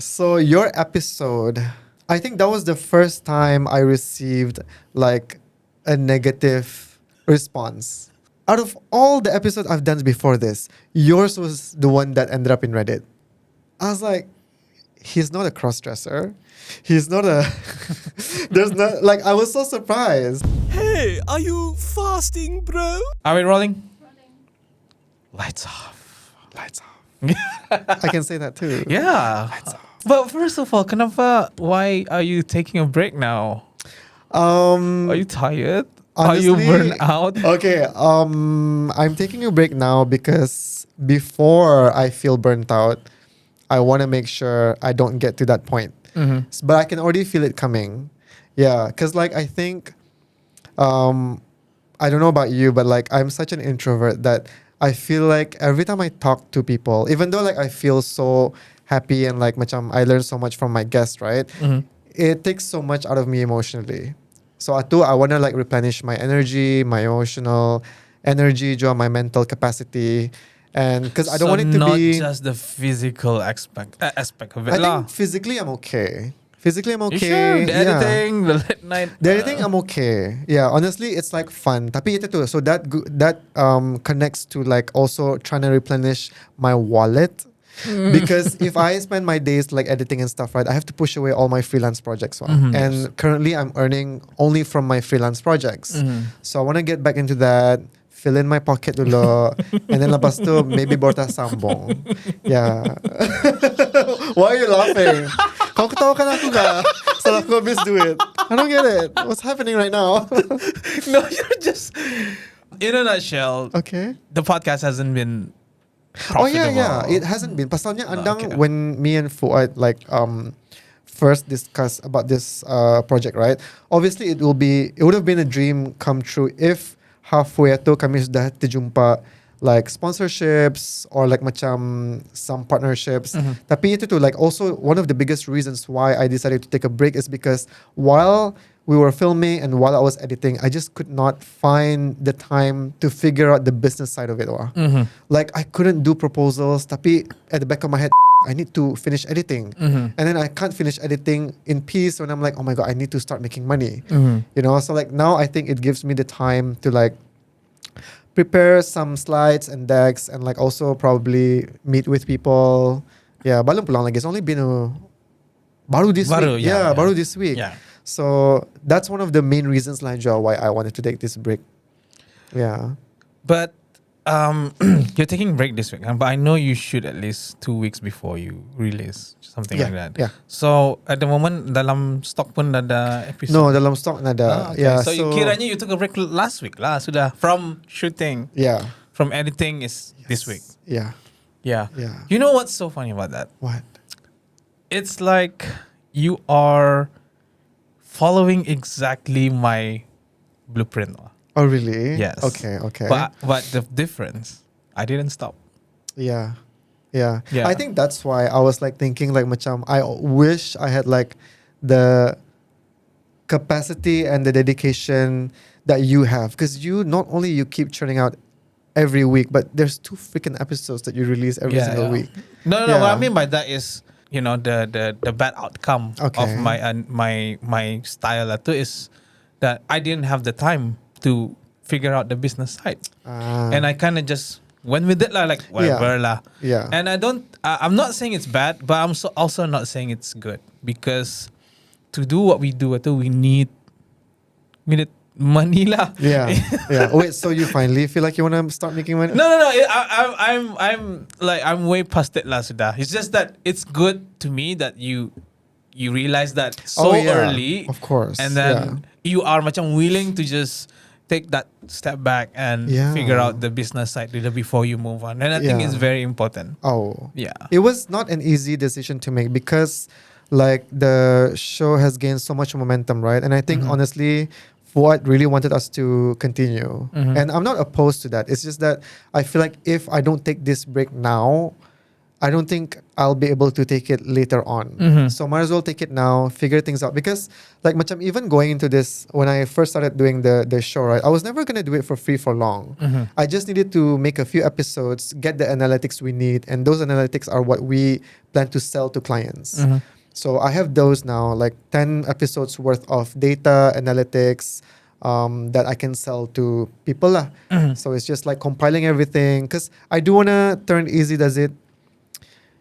So your episode, I think that was the first time I received like a negative response. Out of all the episodes I've done before this, yours was the one that ended up in Reddit. I was like, he's not a cross-dresser. He's not a... There's not... Like, I was so surprised. Hey, are you fasting, bro? Are we rolling? Lights off. Lights off. I can say that too. Yeah. Lights off. But first of all, why are you taking a break now? Are you tired? Honestly, are you burnt out? Okay, I'm taking a break now because before I feel burnt out, I want to make sure I don't get to that point. Mm-hmm. But I can already feel it coming. Yeah, because like I think, I don't know about you, but like I'm such an introvert that I feel like every time I talk to people, even though like I feel so happy and like I learn so much from my guests, right? Mm-hmm. It takes so much out of me emotionally. So I want to like replenish my energy, my emotional energy, my mental capacity. And because I don't want it to not be... just the physical aspect of it. I think physically I'm okay. Physically I'm okay. You sure? The Yeah. editing, the late night. The editing I'm okay. Yeah, honestly it's like fun. Tapi itu tu. So that connects to like also trying to replenish my wallet. Because if I spend my days like editing and stuff, right, I have to push away all my freelance projects. And currently I'm earning only from my freelance projects. So I want to get back into that, fill in my pocket dulu, and then lepas tu maybe borta sambung. Yeah. Why are you laughing? Kau ketawakan aku gak? Setelah aku habis duit. I don't get it. What's happening right now? No, you're just... In a nutshell, Okay. the podcast hasn't been Oh profitable. yeah. It hasn't been. Pasalnya andang okay. when me and Fuad like first discussed about this project, right? Obviously it would have been a dream come true if halfway tu kami sudah terjumpa like sponsorships or like some partnerships. Tapi itu tu like also one of the biggest reasons why I decided to take a break is because while we were filming and while I was editing, I just could not find the time to figure out the business side of it. Like I couldn't do proposals, tapi at the back of my head, I need to finish editing. And then I can't finish editing in peace when I'm like, oh my God, I need to start making money. You know, so like now I think it gives me the time to like prepare some slides and decks and like also probably meet with people. Yeah, belum pulang lagi. It's only been baru this week. Baru this week. Yeah. So that's one of the main reasons why I wanted to take this break. Yeah. But you're taking a break this week, but I know you shoot at least 2 weeks before you release something like that. Yeah. So at the moment dalam stock pun ada episode. No, dalam stock nada. Okay. Yeah. So you kiranya you took a break last week lah sudah from shooting. Yeah. From editing is this week. Yeah. Yeah. Yeah. You know what's so funny about that? What? It's like you are following exactly my blueprint. Oh really? Yes. Okay. But the difference, I didn't stop. Yeah. I think that's why I was like thinking like I wish I had like the capacity and the dedication that you have, because you not only you keep churning out every week, but there's 2 freaking episodes that you release every single week. No. What I mean by that is, you know, the bad outcome of my style itu is that I didn't have the time to figure out the business side, and I kind of just went with it like whatever lah. Yeah. And I'm not saying it's bad, but I'm also not saying it's good, because to do what we do, we need money lah. Yeah. Wait, so you finally feel like you want to start making money? No. I'm way past it lah sudah. It's just that it's good to me that you realize that so early. Of course. And then you are willing to just take that step back and figure out the business side before you move on. And I think it's very important. Oh. Yeah. It was not an easy decision to make because like the show has gained so much momentum, right? And I think honestly, Fuad really wanted us to continue. And I'm not opposed to that. It's just that I feel like if I don't take this break now, I don't think I'll be able to take it later on. So might as well take it now, figure things out. Because like macam even going into this, when I first started doing the show, right, I was never gonna do it for free for long. I just needed to make a few episodes, get the analytics we need, and those analytics are what we plan to sell to clients. So I have those now, like 10 episodes worth of data analytics that I can sell to people lah. So it's just like compiling everything, because I do wanna turn Easy Does It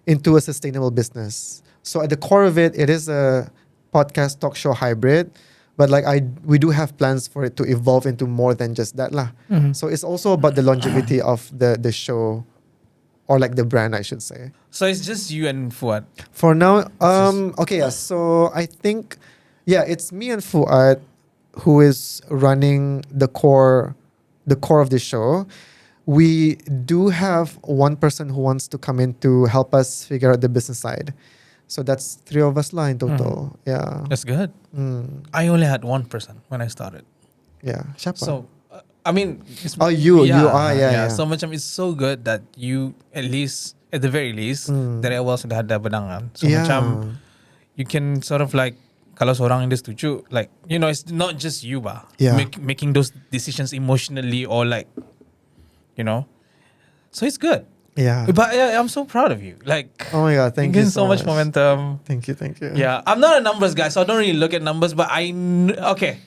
into a sustainable business. So at the core of it, it is a podcast talk show hybrid, but like we do have plans for it to evolve into more than just that lah. So it's also about the longevity of the show, or like the brand, I should say. So it's just you and Fuad. For now, okay, yeah. So I think, yeah, it's me and Fuad who is running the core of the show. We do have one person who wants to come in to help us figure out the business side. So that's 3 of us lah in total. Yeah. That's good. I only had one person when I started. Yeah. Siapa? So, I mean... you are, yeah. So macam it's so good that you, at the very least, dari awal sudah ada benangan. So macam, you can sort of like, kalau seorang yang dia setuju, like, you know, it's not just you ba. Yeah. Making those decisions emotionally or like, you know. So it's good. Yeah. But yeah, I'm so proud of you. Like, oh my God, thank you you so much momentum. Thank you. Yeah, I'm not a numbers guy, so I don't really look at numbers, but okay.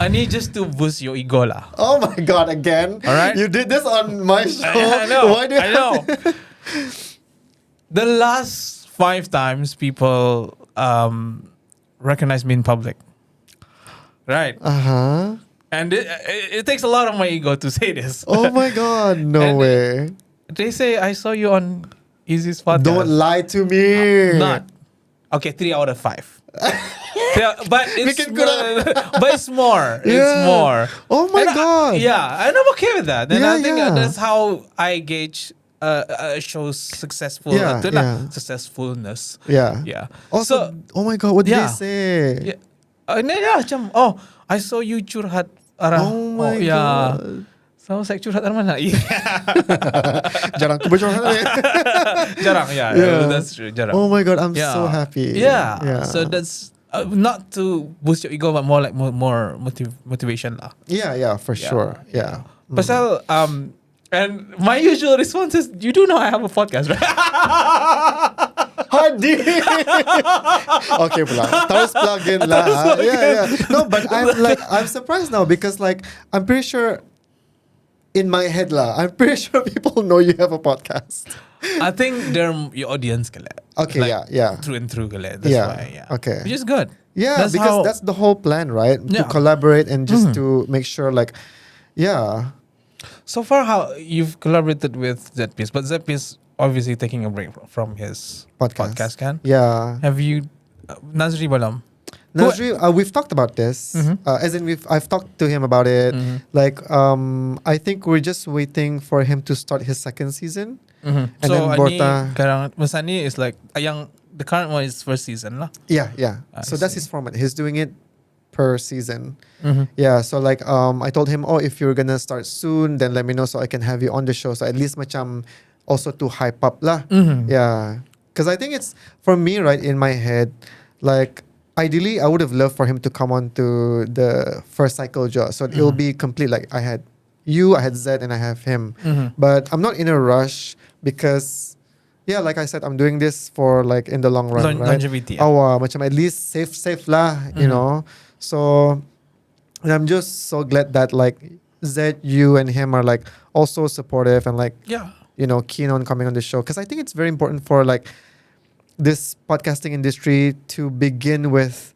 I need just to boost your ego lah. Oh my God, again? All right. You did this on my show. I know. Why do you I know. The last 5 times people recognize me in public. Right. Uh-huh. And it takes a lot of my ego to say this. Oh my God, no way. They say I saw you on Izzy's podcast. Don't lie to me. Not. Okay, 3 out of 5. Yeah, but it's Bikin kurang. but it's more. Yeah. It's more. Oh my God. And I'm okay with that. And Yeah, I think yeah. that's how I gauge a show's successful. Yeah, yeah. Successfulness. Yeah. Yeah. Also, oh my God, what did Yeah. they say? Yeah. Macam, I saw you curhat. Oh my God. So I was like, curhat arah mana? Yeah. Jarang aku bercakap. Jarang, yeah. That's true. Jarang. Oh my God, I'm so happy. Yeah. So that's not to boost your ego, but more like more motivation lah. Yeah, for sure. Yeah. Pasal, and my usual response is, you do know I have a podcast, right? Hadi. Okay, pula. Terus plug in lah. Yeah. No, but I'm surprised now because like I'm pretty sure in my head lah, I'm pretty sure people know you have a podcast. I think they're your audience kala. Okay, like, yeah. Through and through kala. That's why, yeah. Okay. Which is good. Yeah, because that's the whole plan, right? To collaborate and just to make sure like, yeah. So far, how you've collaborated with ZPS, but ZPS obviously taking a break from his podcast kan? Yeah. Have you, Nazri Balam? Nazri, we've talked about this. As in, I've talked to him about it. Like, I think we're just waiting for him to start his 2nd season. And so then Borta. Masani is like the current one is 1st season lah. Yeah. So that's his format. He's doing it per season. Yeah. So like, I told him, if you're gonna start soon, then let me know so I can have you on the show. So at least macam also to hype up lah. Yeah. Because I think it's for me, right, in my head, like. Ideally, I would have loved for him to come on to the first cycle job. So it'll be complete. Like I had you, I had Zed, and I have him. But I'm not in a rush because, yeah, like I said, I'm doing this for like in the long run, right? Longevity. Macam at least safe lah, you know. So and I'm just so glad that like Zed, you, and him are like also supportive and like keen on coming on the show because I think it's very important for like this podcasting industry to begin with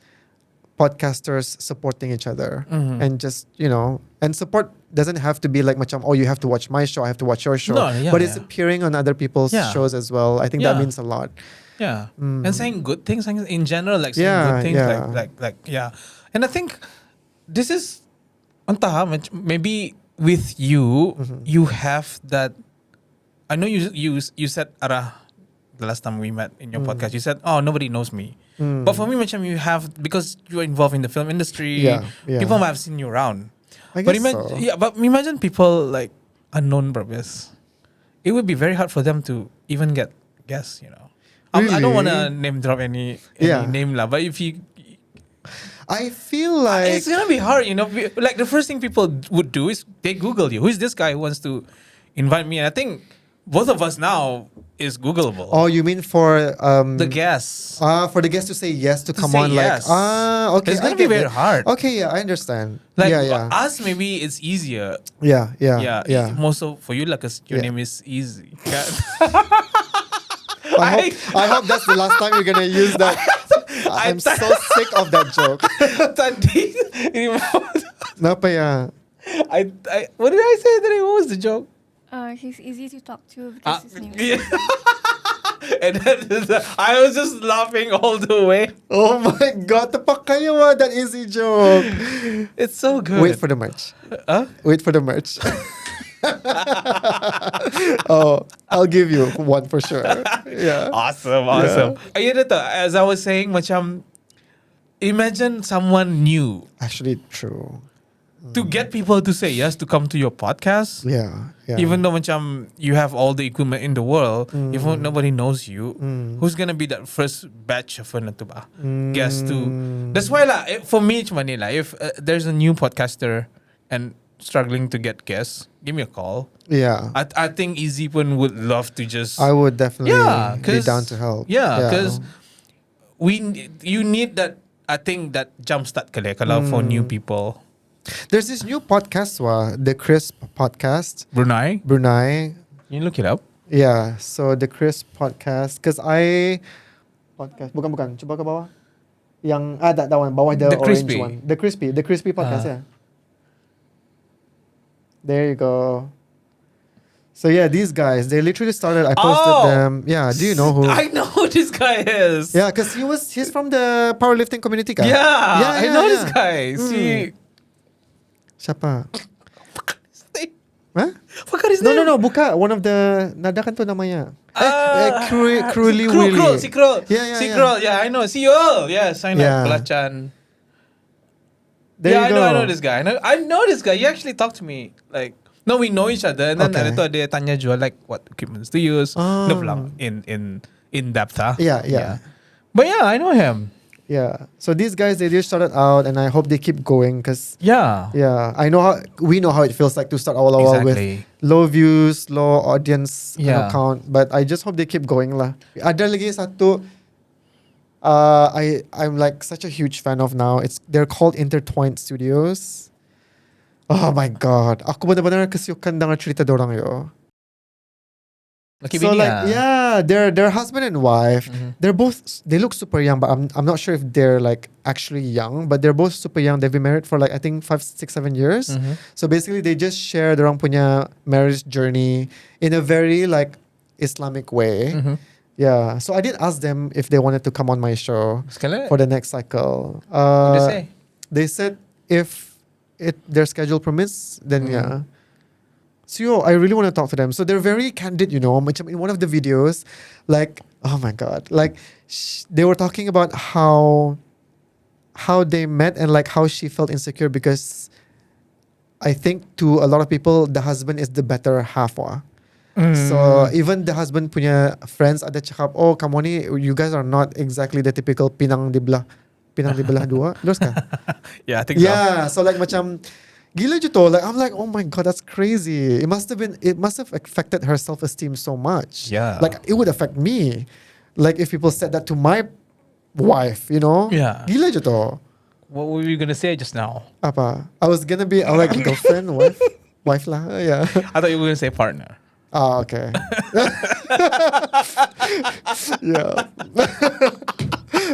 podcasters supporting each other and just, and support doesn't have to be like macam, you have to watch my show, I have to watch your show. But it's appearing on other people's shows as well. I think that means a lot. Yeah. And saying good things in general, like saying good things, like And I think this is, maybe with you, you have that, I know you said, the last time we met in your podcast, you said, nobody knows me. But for me, macam you have, because you're involved in the film industry, people might have seen you around. I guess so. Yeah, but imagine people like unknown purpose. It would be very hard for them to even get guess, I don't want to Really? name drop any Yeah. name lah, but if you, I feel like it's gonna be hard, Like the first thing people would do is they Google you. Who is this guy who wants to invite me? And I think both of us now is Googleable. Oh, you mean for The guests. for the guest to say yes to come say on, yes. okay, It's gonna I be get very it. hard. Okay, yeah, I understand. Like yeah. us, maybe it's easier. Yeah. More so for you, like, cause your Yeah. name is Easy. Yeah. I hope that's the last time you're gonna use that. I'm so sick of that joke. Tadi, Napa ya? what did I say today? What was the joke? He's easy to talk to because his name is. Yeah. And then I was just laughing all the way. Oh my god, tepak kayo that easy joke. It's so good. Wait for the merch. Huh? Wait for the merch. Oh, I'll give you one for sure. Yeah. Awesome. As I was saying, macam, imagine someone new Actually, true. to get people to say yes to come to your podcast. Yeah. Even though macam you have all the equipment in the world, if nobody knows you, who's gonna be that first batch of guests to? That's why for me, if there's a new podcaster and struggling to get guests, give me a call. Yeah. I think Izzy pun would love to just. I would definitely be 'cause- down to help. Yeah, because you need that. I think that jumpstart kalau for new people. There's this new podcast, the Crisp podcast, Brunei, you look it up. Yeah, so the Crisp podcast, because podcast bukan, cuba ke bawah. Yang that one, bawah the orange crispy. one, the crispy podcast, yeah. There you go. So yeah, these guys, they literally started. I posted them. Yeah, do you know who? I know who this guy is. Yeah, because he's from the powerlifting community, guy. Yeah, I know this guy. Hmm. See, Siapa? Huh? forgot his No, name. buka. One of the nadakan tu namanya. Cruelly Krul, Willy. Sikrul. Yeah. Sikrul, yeah, I know. CEO, yes, I know. Yeah. Pelachan. There you go. I know this guy. I know this guy. He actually talked to me. Like, no, we know each other. And then Okay. ada tu dia tanya jual like what equipment to use. Oh. Dia bilang in depth, huh? Yeah. But yeah, I know him. Yeah. So these guys, they just started out, and I hope they keep going, because Yeah. I know we know how it feels like to start all with Exactly. low views, low audience Yeah. count. But I just hope they keep going lah. Ada lagi satu. I'm like such a huge fan of now. They're called Intertwined Studios. Oh my god, aku benar-benar kesukaan dengan cerita dorang yo. Laki So bini like they're husband and wife. They look super young, but I'm not sure if they're like actually young, but they're both super young. They've been married for like I think 5, 6, 7 years. So basically they just share their punya marriage journey in a very like Islamic way. Yeah. So I did ask them if they wanted to come on my show Sekali. for the next cycle. What did they say? They said if their schedule permits, then yeah. So I really want to talk to them. So they're very candid, Macam in one of the videos, like, oh my god, like they were talking about how they met and like how she felt insecure because I think to a lot of people the husband is the better half. So even the husband punya friends ada cakap, oh kamu ni, you guys are not exactly the typical pinang di belah dua. Terus kan? Yeah, I think so. Yeah, so like macam gila je tu. Like I'm like, oh my god, that's crazy. It must have affected her self-esteem so much. Yeah. Like it would affect me. Like if people said that to my wife, Yeah. Gila je tu. What were you gonna say just now? Apa? I was gonna be like girlfriend, wife lah. Yeah. I thought you were gonna say partner. Ah, okay. Yeah.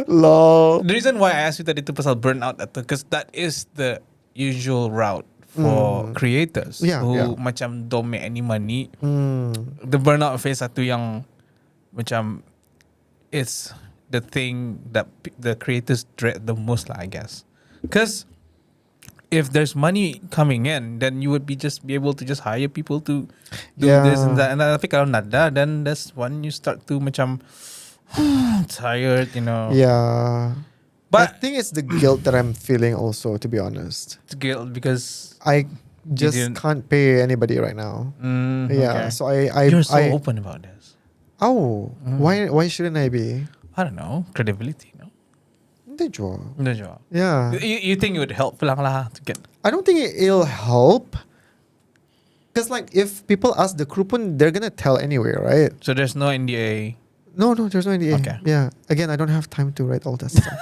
Lol. The reason why I asked you that itu pasal burnout because that is the usual route for creators Yeah, who yeah. macam don't make any money. The burnout phase satu yang macam it's the thing that the creators dread the most lah, I guess. Because if there's money coming in, then you would be able to just hire people to do this and that. And tapi kalau nada, then that's when you start to macam tired, Yeah. But I think it's the guilt that I'm feeling also, to be honest. it's guilt because I just didn't- can't pay anybody right now. Yeah. okay. So I You're so I open about this. Oh, why shouldn't I be? I don't know, credibility, no? Hindi jua. No job. Yeah. You think it would help lang lah to get? I don't think it'll help. Because like if people ask the crew pun, they're gonna tell anyway, right? So there's no NDA. No, there's no NDA. Okay. Yeah. Again, I don't have time to write all that stuff.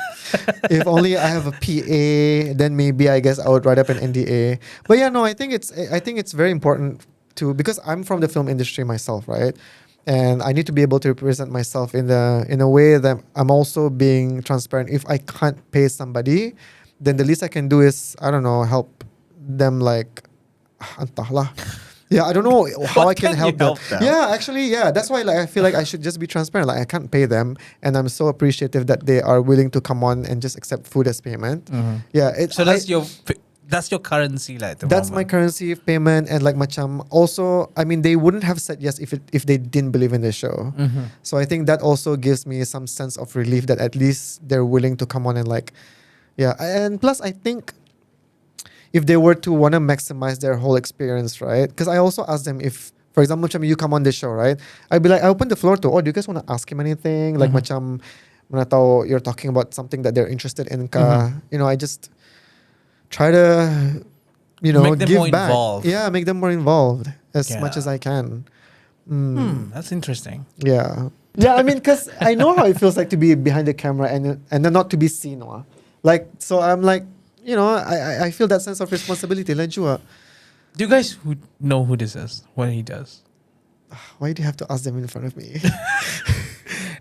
If only I have a PA, then maybe I guess I would write up an NDA. But yeah, no, I think it's very important to, because I'm from the film industry myself, right? And I need to be able to represent myself in a way that I'm also being transparent. If I can't pay somebody, then the least I can do is, I don't know, help them like entahlah. Yeah, I don't know how I can help them. Yeah, actually, yeah. That's why like I feel like I should just be transparent. Like I can't pay them, and I'm so appreciative that they are willing to come on and just accept food as payment. Yeah. So that's your currency, like. That's my currency of payment, and like macam also, I mean, they wouldn't have said yes if they didn't believe in the show. So I think that also gives me some sense of relief that at least they're willing to come on and like, yeah. And plus, I think if they were to want to maximize their whole experience, right? Because I also asked them if, for example, macam you come on the show, right? I'd be like, I open the floor to, do you guys want to ask him anything? Like macam, mana tahu you're talking about something that they're interested in ka. You know, I just try to, you know, make them give more back. involved. Yeah, make them more involved as Yeah. much as I can. That's interesting. Yeah. Yeah, I mean, because I know how it feels like to be behind the camera and then not to be seen. Like, so I'm like, you know, I feel that sense of responsibility. Like, jua. Do you guys know who this is? What he does? Why do you have to ask them in front of me?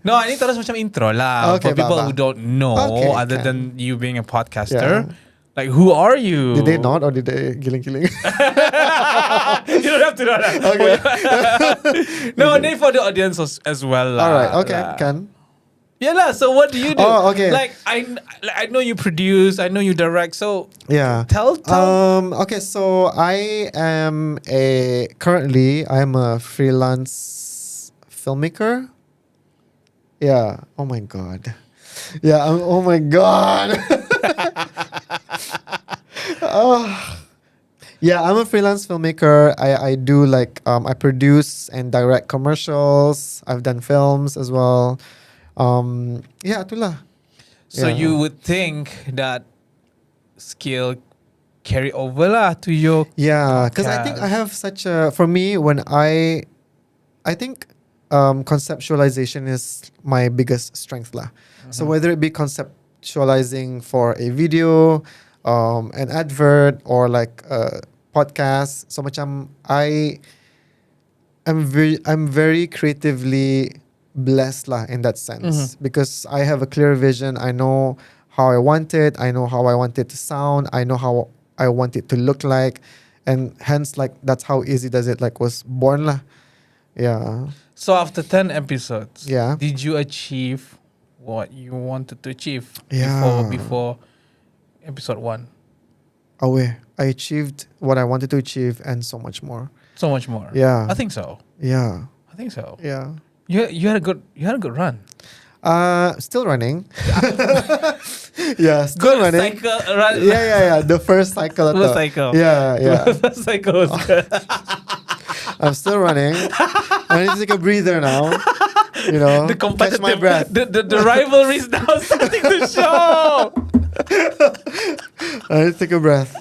No, I need to ask macam intro lah. Okay, For people Baba. who don't know, Okay, other can. than you being a podcaster. Yeah. Like, who are you? Did they not, or did they killing? You don't have to know that. Okay. No, name for the audience as well. All right. Okay. lah. Can. Yeah lah. So what do you do? Oh, okay. Like I know you produce. I know you direct. So Yeah. tell. Okay. So I am currently a freelance filmmaker. Yeah. Oh my god. Yeah. Oh my god. Yeah, I'm a freelance filmmaker. I do like I produce and direct commercials. I've done films as well. Yeah, itulah. So Yeah. you would think that skill carry over lah to your. Yeah, because I think I have such a, for me, when I think conceptualization is my biggest strength lah. So whether it be conceptualizing for a video, an advert, or like a podcast, so macam I'm very creatively blessed lah in that sense, because I have a clear vision. I know how I want it. I know how I want it to sound. I know how I want it to look like, and hence like that's how Izzy Does It like was born lah. Yeah. So after 10 episodes, Yeah. did you achieve what you wanted to achieve? Yeah. Before episode 1. Away. I achieved what I wanted to achieve and so much more. So much more. Yeah. I think so. Yeah. I think so. Yeah. You had a good run. Still running. Yeah, still Good running. cycle run. Yeah. The first cycle. First cycle. Yeah. The first cycle was good. I'm still running. I need to take a breather now. You know, The catch competitive, my breath. the rivalry is now starting to show. I need to take a breath.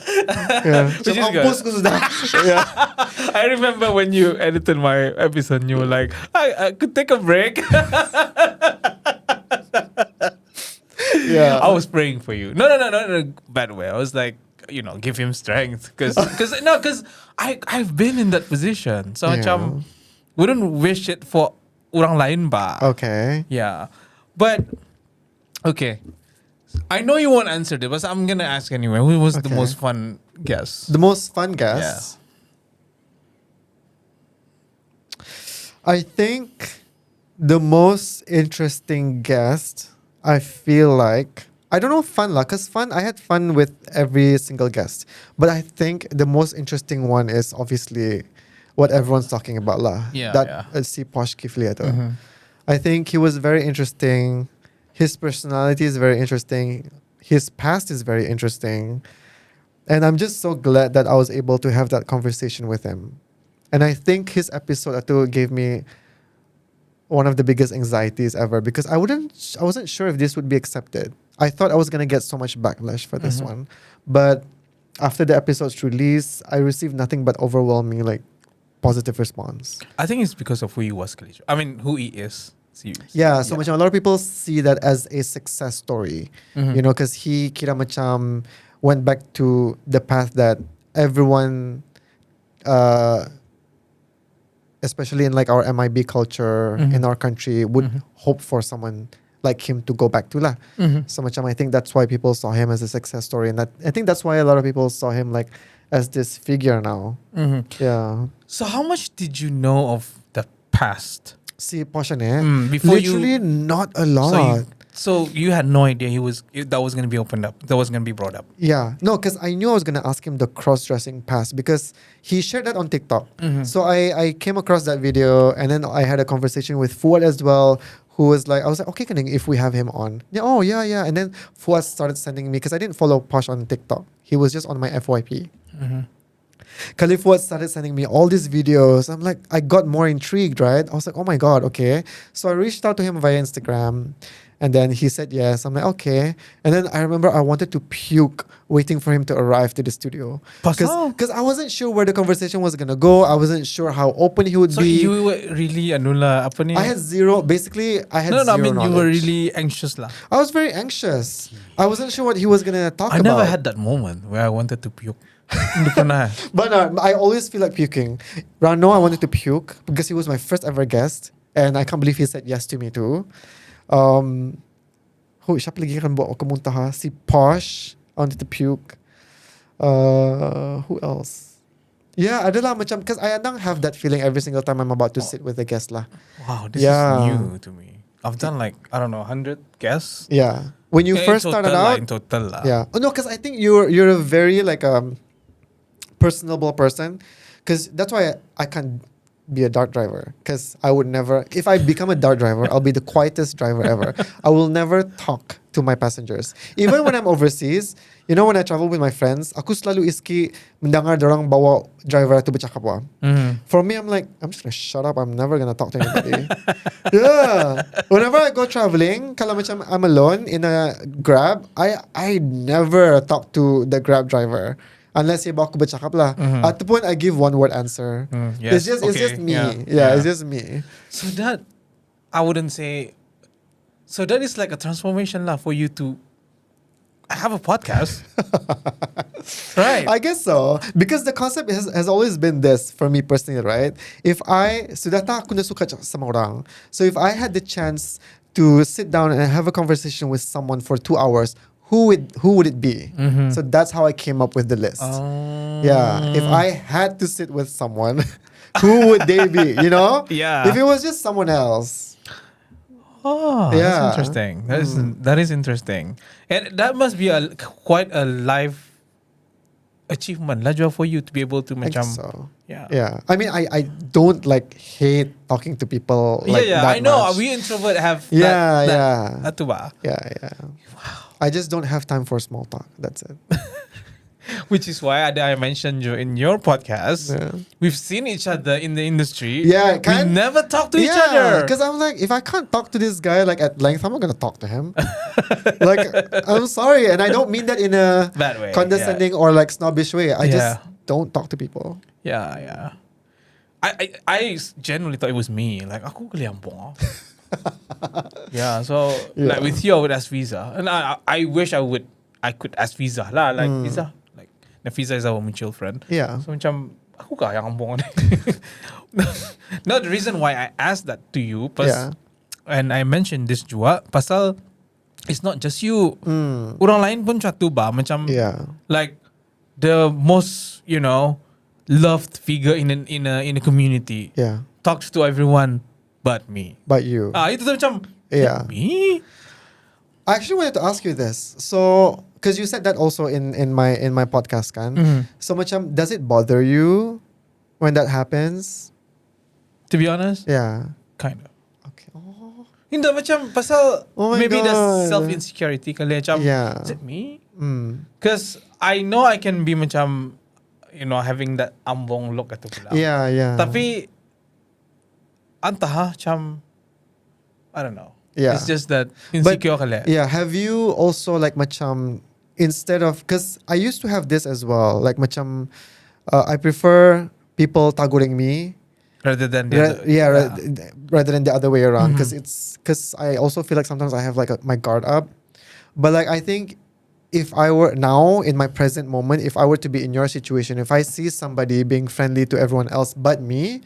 Yeah. Which is Mampus ko sudah. Yeah. I remember when you edited my episode, you were like, I could take a break. Yeah. I was praying for you. No, in a bad way. I was like, give him strength. Because I've been in that position. So Yeah. macam, wouldn't wish it for orang lain ba. Okay. Yeah. But, okay. I know you won't answer this, but I'm going to ask anyway. Who was the Okay. most fun guest? The most fun guest. I think the most interesting guest, I feel like, I don't know fun lah, because I had fun with every single guest. But I think the most interesting one is obviously what everyone's talking about lah. Yeah, That yeah. si Posh Kifli ito. I think he was very interesting. His personality is very interesting. His past is very interesting. And I'm just so glad that I was able to have that conversation with him. And I think his episode ito gave me one of the biggest anxieties ever because I wasn't sure if this would be accepted. I thought I was gonna get so much backlash for this one, but after the episode's release, I received nothing but overwhelming like positive response. I think it's because of who he was. I mean, who he is. Serious. Yeah, so macam a lot of people see that as a success story, you know, because he kira macam went back to the path that everyone, especially in like our MIB culture in our country, would hope for someone like him to go back to lah. So macam I think that's why people saw him as a success story, and that I think that's why a lot of people saw him like as this figure now. Yeah. So how much did you know of the past? See, portion before literally not a lot. So you had no idea that was going to be opened up. That was going to be brought up. Yeah, no, because I knew I was gonna ask him the cross-dressing past because he shared that on TikTok. So I came across that video and then I had a conversation with Fuad as well, who was like, I was like, okay, if we have him on, yeah. And then Fuad started sending me because I didn't follow Posh on TikTok. He was just on my FYP. Khalif Fuad started sending me all these videos. I'm like, I got more intrigued, right? I was like, oh my god, okay. So I reached out to him via Instagram. And then he said yes. I'm like, okay. And then I remember I wanted to puke waiting for him to arrive to the studio. Because I wasn't sure where the conversation was going to go. I wasn't sure how open he would be. So you were really, apa ni? I had zero, basically, I had zero I mean, knowledge. you were really anxious lah. I was very anxious. I wasn't sure what he was going to talk about. I never had that moment where I wanted to puke. But I always feel like puking. Rano, I wanted to puke because he was my first ever guest. And I can't believe he said yes to me too. Siapa lagi kan buat ako muntaha? Si Posh, I wanted to puke. Who else? Yeah, adalah macam, because I don't have that feeling every single time I'm about to sit with a guest lah. Wow, this is new to me. I've done like, I don't know, 100 guests. Yeah. When you first started out. In total lah. Yeah. Oh no, because I think you're a very like personable person. Because that's why I can't be a dart driver, because I would never, if I become a dart driver, I'll be the quietest driver ever. I will never talk to my passengers. Even when I'm overseas, you know, when I travel with my friends, aku selalu iski mendengar dorang bawa driver tu bercakap wah. For me, I'm like, I'm just gonna shut up. I'm never gonna talk to anybody. Yeah. Whenever I go traveling, kalau macam I'm alone in a Grab, I never talk to the Grab driver. Unless you bawa aku bercakap lah. At the point, I give one word answer. Yes. It's just me. Yeah, it's just me. So that, I wouldn't say, so that is like a transformation lah for you to have a podcast. Right. I guess so. Because the concept has always been this for me personally, right? Sudah tak aku na suka sama orang. So if I had the chance to sit down and have a conversation with someone for 2 hours, who would it be? So that's how I came up with the list. Yeah. If I had to sit with someone, who would they be? You know? Yeah. If it was just someone else. Oh, Yeah. that's interesting. That is interesting. And that must be quite a life achievement lah for you to be able to I macam. think so. Yeah. Yeah. I mean, I don't like hate talking to people like yeah, that I know. much. We introvert have Yeah. that tu ba. Yeah. Wow. I just don't have time for small talk. That's it. Which is why I mentioned you in your podcast. Yeah. We've seen each other in the industry. Yeah, we never talk to each other. Because I'm like, if I can't talk to this guy like at length, I'm not gonna talk to him. Like, I'm sorry, and I don't mean that in a Bad way, condescending or like snobbish way. I just don't talk to people. Yeah. I genuinely thought it was me. Like, aku keliampong. Yeah, so like with you, I would ask Visa, and I wish I could ask Visa lah. Like Visa, like Visa is our mutual friend. Yeah. So macam aku kah yang ambong ni. No, the reason why I asked that to you, and I mentioned this juga, pasal it's not just you. Orang lain pun satu ba macam like the most loved figure in a community. Yeah. Talks to everyone but me. But you. Itu tu macam me. I actually wanted to ask you this. So, because you said that also in my podcast, kan? So, macam, does it bother you when that happens? To be honest, Yeah. kind of. Okay. Oh. Hindi macam pasal maybe God. that's self insecurity kali macam. Yeah. Is it me? Because I know I can be macam having that ambong look at pula. Yeah. Tapi entah macam I don't know. Yeah. It's just that But insecure kali. yeah, have you also like macam instead of, because I used to have this as well, like macam I prefer people taguring me Rather than the other. rather than the other way around, Mhm. because it's because I also feel like sometimes I have like my guard up, but like I think if I were now in my present moment, if I were to be in your situation, if I see somebody being friendly to everyone else but me,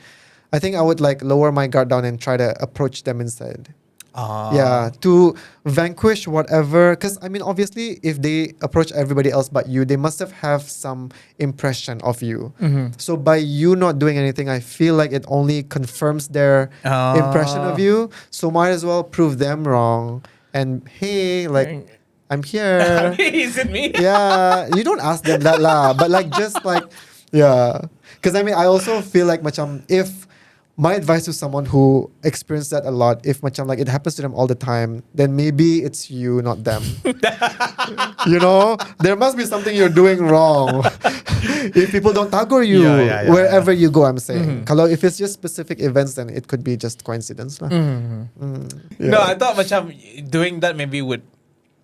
I think I would like lower my guard down and try to approach them instead. Yeah, to vanquish whatever. Because I mean, obviously, if they approach everybody else but you, they must have some impression of you. Mhm. So by you not doing anything, I feel like it only confirms their impression of you. So might as well prove them wrong. And hey, like I'm here. Is it me? Yeah, you don't ask them that lah, but like just like yeah, because I mean I also feel like macam if my advice to someone who experienced that a lot, if macam like it happens to them all the time, then maybe it's you, not them. You know, there must be something you're doing wrong. If people don't tagur you wherever you go, I'm saying. Kalau if it's just specific events, then it could be just coincidence lah. Yeah. No, I thought macam doing that maybe would,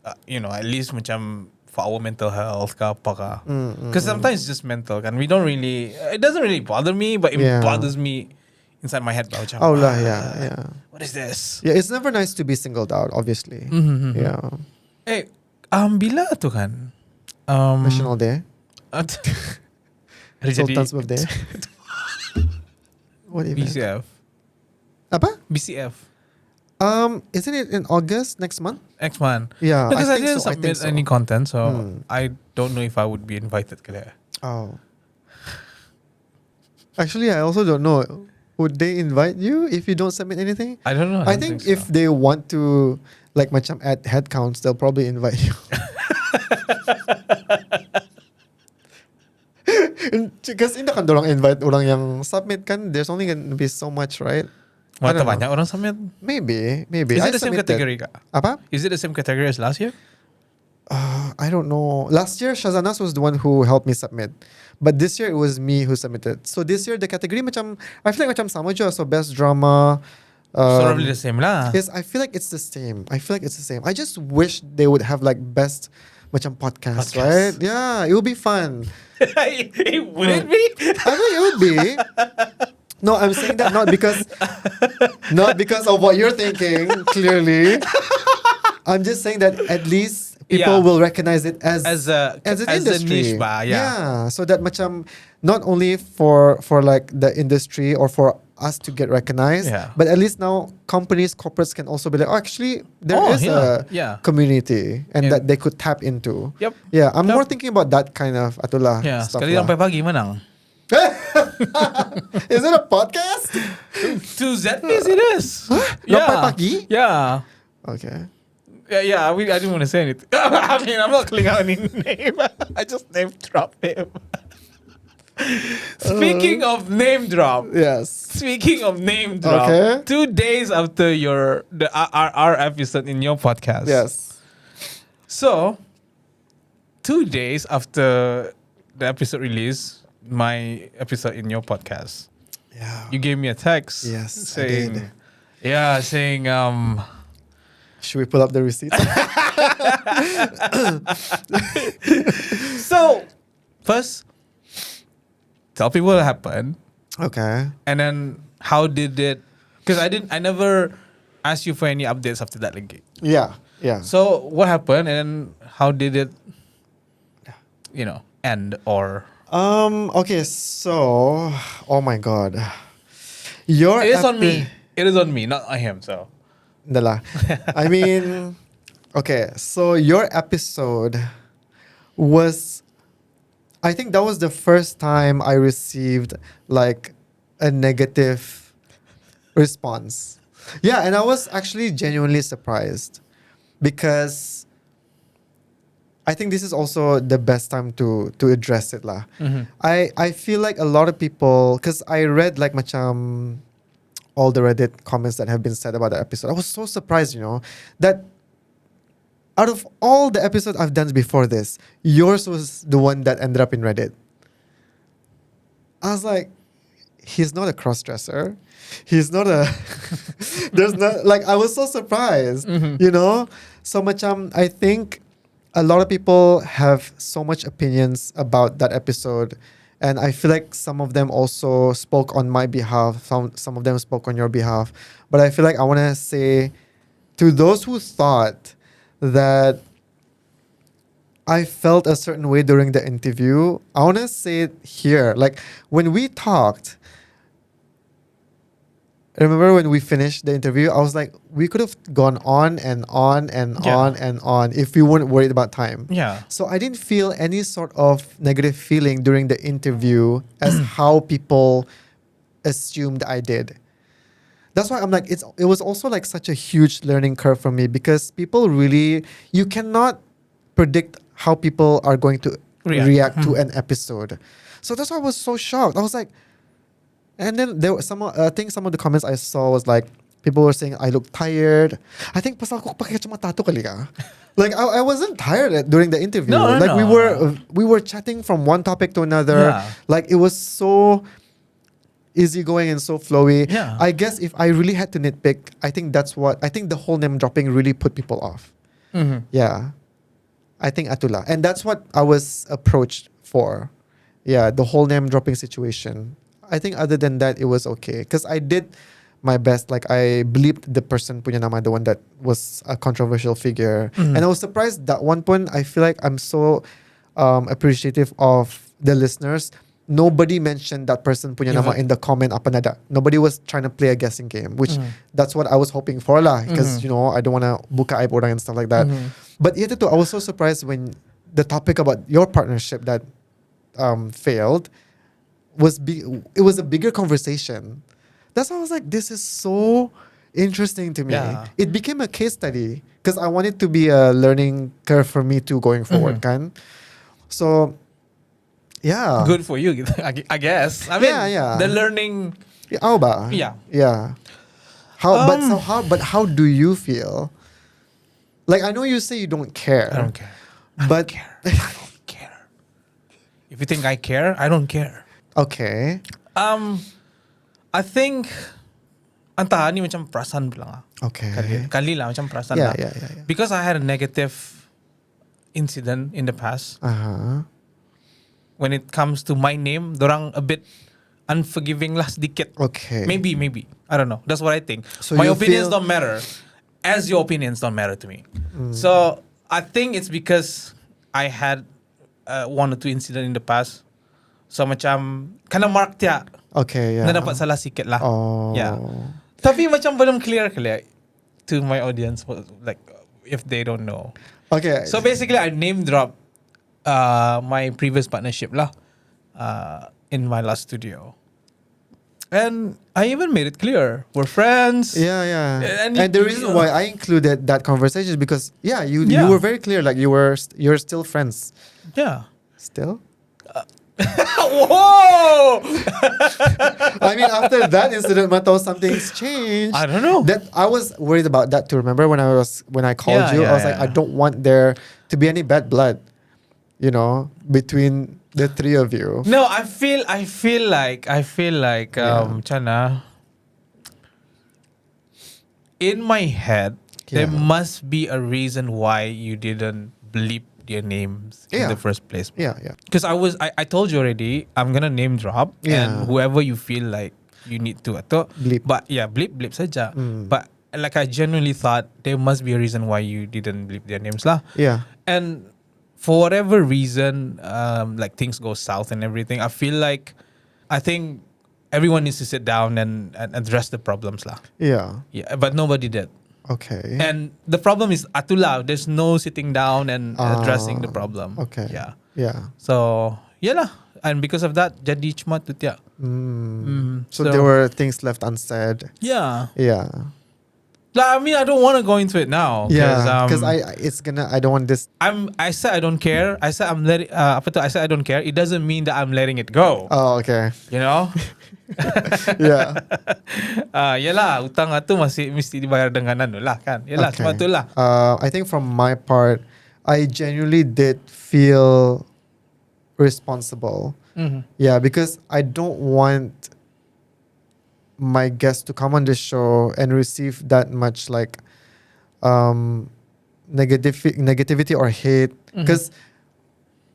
at least macam for our mental health ka apa ka. Because sometimes it's just mental kan. We don't really, it doesn't really bother me, but it bothers me inside my head. Macam, Oh lah, yeah. What is this? Yeah, it's never nice to be singled out, obviously. Yeah. Eh, bila tu kan? National Day. Hari Sultan's jadi birthday. What event? BCF. Apa? BCF. Isn't it in August next month? Next month. Yeah, Because I, think didn't so, I think submit so. any content, so I don't know if I would be invited kaya. Oh. Actually, I also don't know. Would they invite you if you don't submit anything? I don't know. I think if they want to, like macam add head counts, they'll probably invite you. Because hindi kan dorang invite orang yang submit kan, there's only gonna be so much, right? I don't know. banyak orang submit. Maybe. Is I it the same submitted. category ka? Apa? Is it the same category as last year? I don't know. Last year, Shazanas was the one who helped me submit. But this year, it was me who submitted. So this year, the category macam, I feel like macam sama je. So best drama. So probably the same lah. Yes, I feel like it's the same. I just wish they would have like best macam podcast, right? Yeah, it would be fun. Would it be? I think it would be. No, I'm saying that not because of what you're thinking, clearly. I'm just saying that at least people will recognize it as an industry. niche ba, yeah. So that macam not only for like the industry or for us to get recognized, but at least now companies, corporates can also be like, oh, actually there is a community and that they could tap into. Yep. Yeah, I'm more thinking about that kind of atulah stuff. Sekali lah. sampai pagi menang. Is it a podcast? To ZPs it is. Sampai pagi? Yeah. Okay. Yeah, I didn't want to say anything. I mean, I'm not calling out any name. I just name drop him. Speaking of name drop. Yes. Speaking of name drop. Okay. 2 days after our episode in your podcast. Yes. So, 2 days after the episode release, my episode in your podcast, Yeah. you gave me a text. Yes, saying, I did. Yeah, saying Should we pull up the receipts? So, first, tell people what happened, Okay. and then how did it? Because I never asked you for any updates after that gig. Yeah. Yeah. So what happened, and then how did it, end or? Okay. So, oh my God, your It is on me. It is on me, not on him. So. Dala. I mean, okay. So your episode was, I think that was the first time I received like a negative response. Yeah, and I was actually genuinely surprised because I think this is also the best time to address it lah. I feel like a lot of people, because I read like macam all the Reddit comments that have been said about the episode. I was so surprised, that out of all the episodes I've done before this, yours was the one that ended up in Reddit. I was like, he's not a cross-dresser. He's not a... There's not... Like, I was so surprised, you know? So much, I think a lot of people have so much opinions about that episode. And I feel like some of them also spoke on my behalf. Some of them spoke on your behalf. But I feel like I want to say to those who thought that I felt a certain way during the interview, I want to say it here. Like, when we talked, remember when we finished the interview, I was like, we could have gone on and on and on and on if we weren't worried about time. Yeah. So I didn't feel any sort of negative feeling during the interview as how people assumed I did. That's why I'm like, it was also like such a huge learning curve for me, because people really, you cannot predict how people are going to react to an episode. So that's why I was so shocked. I was like, and then there were I think some of the comments I saw was like, people were saying I look tired. I think pasal ko pakai kacamata tu kali ka. Like I wasn't tired during the interview. No, like no. we were chatting from one topic to another. Yeah. Like it was so easygoing and so flowy. Yeah. I guess if I really had to nitpick, I think the whole name dropping really put people off. Yeah. I think Atula. And that's what I was approached for. Yeah, the whole name dropping situation. I think other than that, it was okay. Because I did my best. Like, I bleeped the person punya nama, the one that was a controversial figure. And I was surprised that one point, I feel like I'm so appreciative of the listeners. Nobody mentioned that person punya nama in the comment apa nada. Nobody was trying to play a guessing game, which that's what I was hoping for lah. Because, you know, I don't want to buka aib orang and stuff like that. But yet too, I was so surprised when the topic about your partnership that failed it was a bigger conversation. That's why I was like, this is so interesting to me. Yeah. It became a case study because I want it to be a learning curve for me too going forward, kan? So, yeah. Good for you, I guess. I mean, Yeah. the learning. How ba? Yeah. But how do you feel? Like, I know you say you don't care. I don't care. But I don't care. If you think I care, I don't care. Okay. I think entah ni macam perasaan bilang lah. Okay. Kali lah macam perasaan Yeah, lah. yeah. Because I had a negative incident in the past. When it comes to my name, dorang a bit unforgiving lah sedikit. Okay. Maybe. I don't know. That's what I think. So my you opinions feel- don't matter. As your opinions don't matter to me. So I think it's because I had one or two incidents in the past. So macam kena mark dia. Okay, yeah. Na dapat salah sikit lah. Oh. Yeah. Tapi macam belum clear to my audience, like if they don't know. Okay. So basically, I name drop my previous partnership lah in my last studio. And I even made it clear we're friends. Yeah. And And the reason why I included that conversation is because you were very clear, like you're still friends. Yeah. Still? Whoa! I mean, after that incident, Mato, something's changed. I don't know. That I was worried about that too. Remember when I called you, I was like, I don't want there to be any bad blood, you know, between the three of you. No, I feel like Chana. In my head, there must be a reason why you didn't bleep their names in the first place. Yeah. Because I told you already, I'm gonna name drop and whoever you feel like you need to Bleep. But bleep saja. But like I genuinely thought there must be a reason why you didn't bleep their names lah. Yeah. And for whatever reason, like things go south and everything, I think everyone needs to sit down and address the problems lah. Yeah. Yeah, but nobody did. Okay. And the problem is Atula. There's no sitting down and addressing the problem. Okay. Yeah. So lah. And because of that, jadi cuma tu tiap. So there were things left unsaid. Yeah. Yeah. Like, I mean, I don't want to go into it now. Yeah. Because I don't want this. I said I don't care. I said I'm letting. I said I don't care. It doesn't mean that I'm letting it go. Oh, okay. You know. Yeah. Yalah, utang tu mesti dibayar dengan anu lah kan. Yalah, Okay. cuma tu lah. I think from my part, I genuinely did feel responsible. Yeah, because I don't want my guests to come on this show and receive that much like negativity or hate, because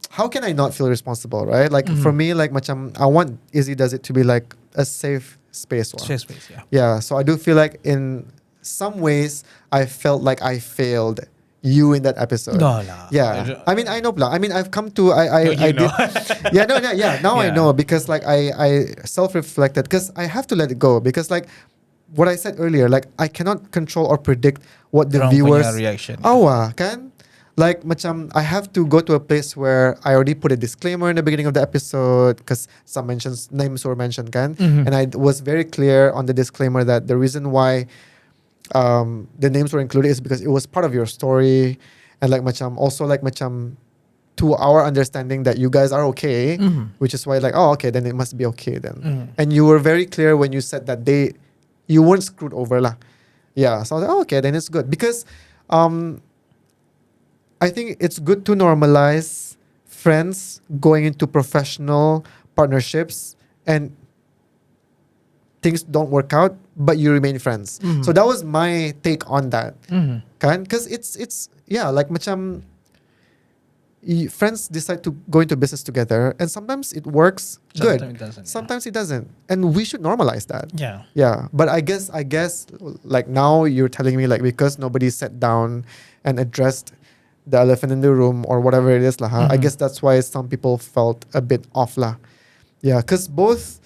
how can I not feel responsible, right? Like for me, like macam I want IZZY Does It to be like a safe space. Safe space, yeah. Yeah, so I do feel like in some ways I felt like I failed you in that episode. No, no. Yeah, I mean I know, I mean I've come to I know. did. Yeah, no, no, yeah. Now I Yeah. know, because like I self-reflected, because I have to let it go, because like what I said earlier, like I cannot control or predict what the Orang viewers punya reaction. kan. Like macam I have to go to a place where I already put a disclaimer in the beginning of the episode, because some names were mentioned kan, and I was very clear on the disclaimer that the reason why the names were included is because it was part of your story, and like macam also like macam to our understanding that you guys are okay, which is why like okay, then it must be okay then. And you were very clear when you said that you weren't screwed over lah. Yeah, so I was like, okay, then it's good, because I think it's good to normalize friends going into professional partnerships and things don't work out, but you remain friends. So that was my take on that. Kan? Because it's yeah, like macam friends decide to go into business together, and sometimes it works good. Sometimes it doesn't, yeah. Sometimes it doesn't. And we should normalize that. Yeah. Yeah. But I guess like now you're telling me like because nobody sat down and addressed the elephant in the room or whatever it is lah. I guess that's why some people felt a bit off lah. Yeah, because both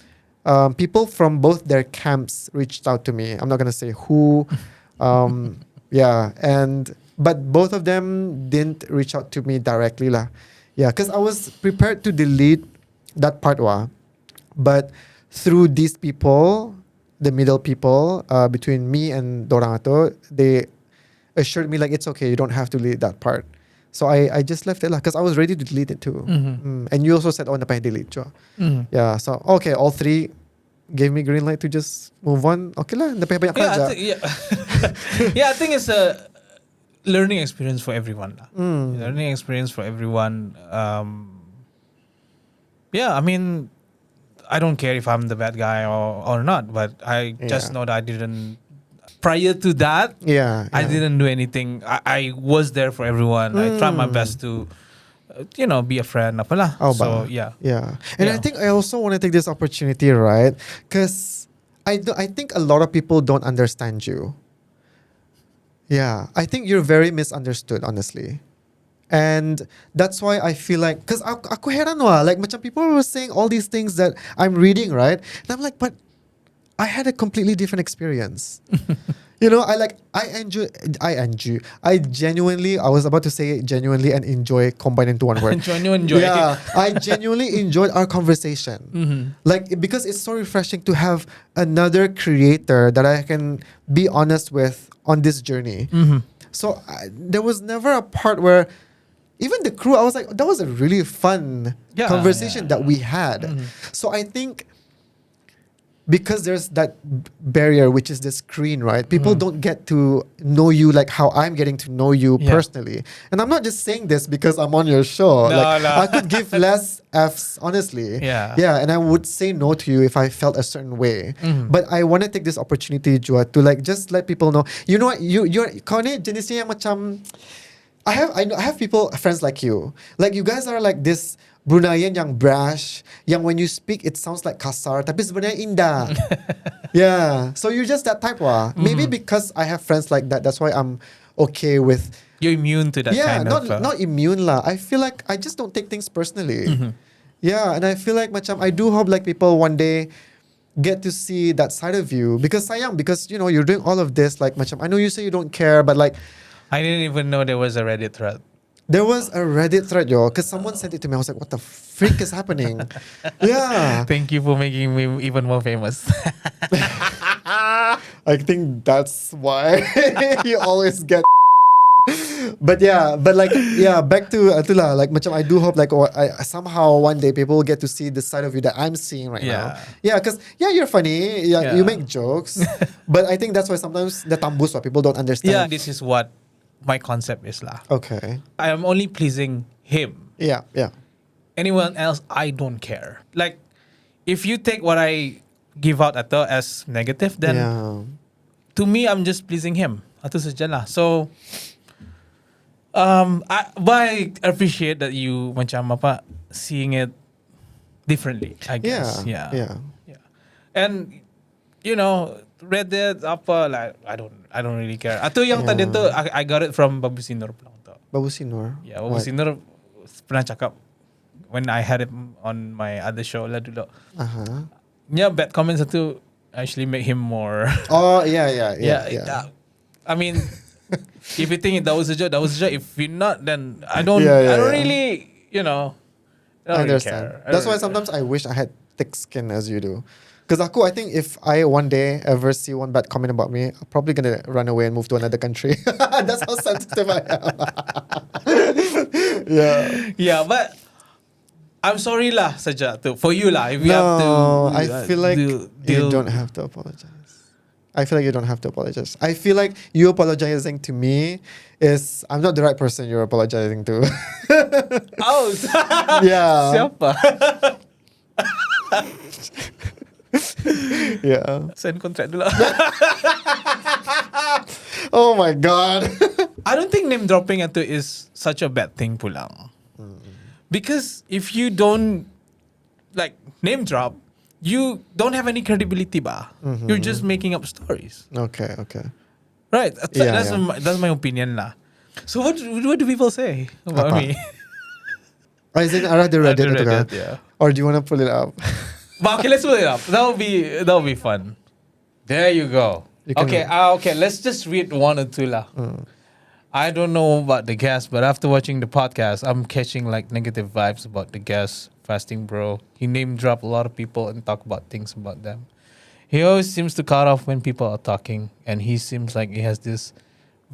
people from both their camps reached out to me. I'm not gonna say who. Yeah, but both of them didn't reach out to me directly lah. Yeah, because I was prepared to delete that part but through these people, the middle people between me and dorang tu, they assured me like it's okay, you don't have to delete that part. So I just left it lah, because I was ready to delete it too. And you also said napay delete jo. Yeah, so okay, all three gave me green light to just move on. Okay lah, napay banyak kerja. Yeah, I think it's a learning experience for everyone lah. Learning experience for everyone. Yeah, I mean, I don't care if I'm the bad guy or not, but I just know that I didn't. Prior to that, I didn't do anything. I was there for everyone. I tried my best to, be a friend. So yeah. And I think I also want to take this opportunity, right? Because I think a lot of people don't understand you. Yeah, I think you're very misunderstood, honestly. And that's why I feel like, because aku heran like macam people were saying all these things that I'm reading, right? And I'm like, but I had a completely different experience. I genuinely, I was about to say genuinely and enjoy combined into one word. Enjoy. Yeah, I genuinely enjoyed our conversation. Like, because it's so refreshing to have another creator that I can be honest with on this journey. So there was never a part where even the crew, I was like, that was a really fun conversation that we had. So I think because there's that barrier, which is the screen, right? People don't get to know you like how I'm getting to know you personally. And I'm not just saying this because I'm on your show. I could give less Fs, honestly. Yeah, and I would say no to you if I felt a certain way. But I want to take this opportunity, Jua, to like just let people know. You know what? You're kau ni jenisnya yang macam I have people, friends like you. Like you guys are like this Bruneian yang brash, yang when you speak it sounds like kasar, tapi sebenarnya indah. Yeah, so you're just that type Maybe because I have friends like that, that's why I'm okay with. You're immune to that kind of. Yeah, not immune lah. I feel like I just don't take things personally. Yeah, and I feel like macam I do hope like people one day get to see that side of you, because sayang, because you're doing all of this like macam I know you say you don't care, but like I didn't even know there was a Reddit thread. There was a Reddit thread, because someone sent it to me. I was like, what the freak is happening? Yeah. Thank you for making me even more famous. I think that's why you always get. But back to Atula. Like, macam I do hope like somehow one day people will get to see the side of you that I'm seeing right now. Yeah, because you're funny. Yeah, you make jokes. But I think that's why sometimes the tambus people don't understand. Yeah, this is what my concept is lah. Okay. I am only pleasing him. Yeah. Anyone else, I don't care. Like, if you take what I give out atau as negative, then to me I'm just pleasing him. Itu saja lah. So I appreciate that you macam apa seeing it differently, I guess. Yeah. And you know, Reddit apa like I don't really care. Atau yang tadi tu I got it from Babu Sinur pulang tu. Babu Sinur. Yeah, Babu Sinur pernah cakap when I had it on my other show lah dulu. Yeah, bad comments itu actually make him more. Oh yeah. I mean, if you think that was a joke, that was a joke. If you're not, then I don't really, you know, I don't understand. Really care. That's why sometimes I wish I had thick skin as you do. Because I think if I one day ever see one bad comment about me, I'm probably gonna run away and move to another country. That's how sensitive I am. Yeah, but I'm sorry lah saja tu for you lah. If you have to, I feel like you don't have to apologize. I feel like you don't have to apologize. I feel like you apologizing to me is I'm not the right person you're apologizing to. Oh, siapa? Yeah. Sign kontrak dulu. Oh my god. I don't think name dropping itu is such a bad thing pulang. Because if you don't like name drop, you don't have any credibility ba. You're just making up stories. Okay. Right. That's my opinion lah. So what do people say about me? Is it arah the Reddit itu kan? Yeah. Or do you want to pull it up? But okay, let's pull it up. That'll be fun. There you go. Okay, let's just read one or two lah. I don't know about the guest, but after watching the podcast, I'm catching like negative vibes about the guest, Fasting Bro. He name drop a lot of people and talk about things about them. He always seems to cut off when people are talking, and he seems like he has this